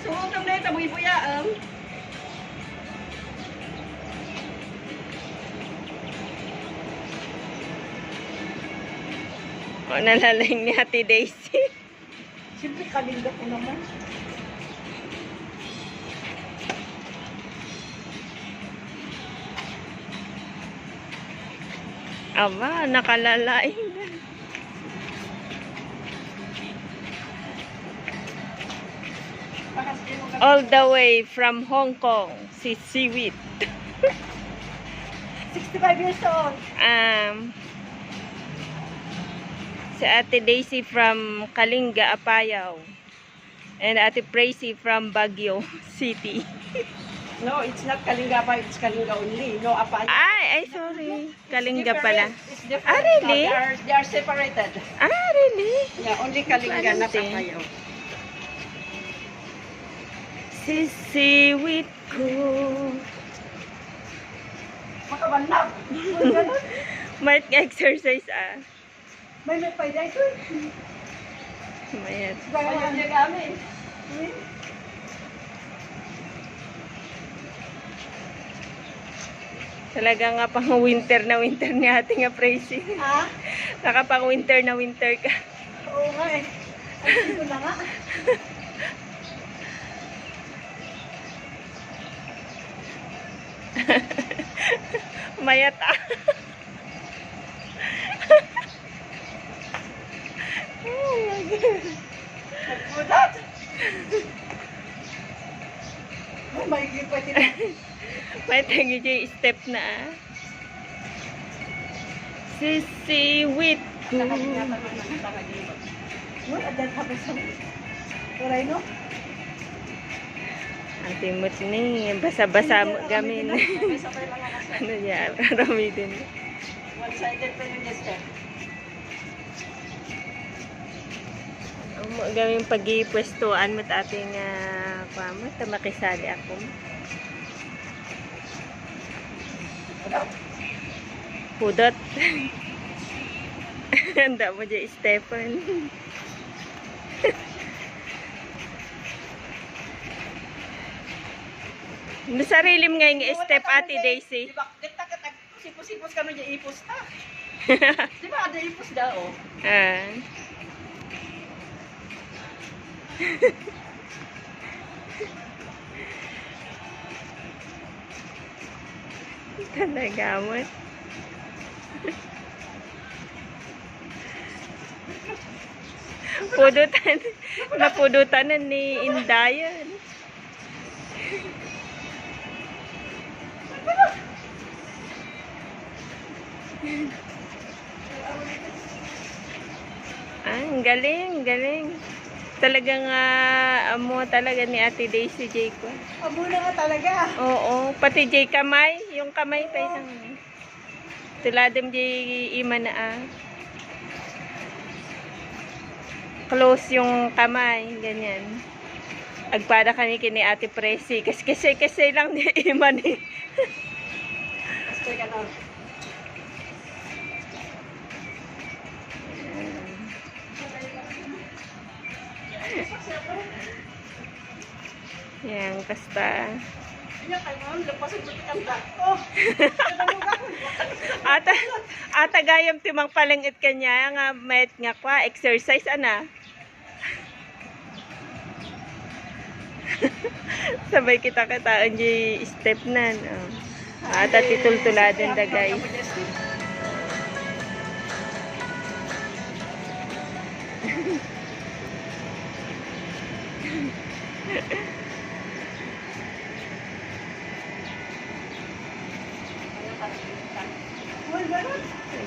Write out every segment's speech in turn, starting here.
Suotong na ito, buya-buya. O, nalalang ni Ate Daisy. Siyempre, kalinda ko naman. Aba, nakalalain na. All the way from Hong Kong, si Seaweed. 65 years old. Si Ate Daisy from Kalinga, Apayao. And Ate Pracy from Baguio City. No, it's not Kalinga pa, it's Kalinga only. No, Apayao. Ay, sorry. Kalinga pala. It's different. Ah, really? They are separated. Ah, really? Yeah, only Kalinga, not Apayao. Si Seaweed ko. Makabanap. Might exercise May payday ko. Mayat. Bayan niya kami. Talaga nga pang winter na winter ni ate nga Pracy. Ha? Saka pang winter na winter ka. Oo nga eh. Ay, ito na nga. Mayat Oh my God. Nagpudat. Oh, may pa sila. May tangi dyan step na Si Seaweed ko. What at that happens to me? Turay no? Ang timot ni, basa-basa mo gamin. Ano yan, rami din. One-sided pa yung step. Gawing pag-ipwestuan mo't ating pamot, makisali ako. Pudot. Handa mo dyan, Stephen. Nasarilim nga yung step, Ate Daisy. Diba, sipos-sipos kami dyan ipos ta. Diba, ada ipos daw. Talaga mo. Pudutan. Napudutan ni Indayan. Ang galing, galing. Talagang amo talaga ni Ate Daisy J ko. Amo na nga talaga. Oo, pati J kamay, yung kamay pa isang tuladem J ima na close yung kamay, ganyan. Agpada kani kini Ate Pracy, kasi lang ni ima ni. Kasi ka na. Yan, kasta. Ata gayam timang palengit kanya nga met nga kwa exercise ana. Sabay kita kataan di step nan. Ata titul-tuladen da guys.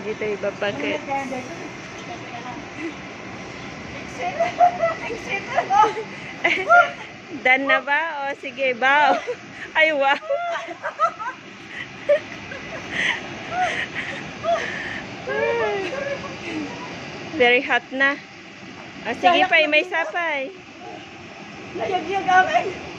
Dito iba bakit. Dan na ba? O sige, bao. Ay, wow. Very hot na. O sige pa, may sapay. Layag-yag amin.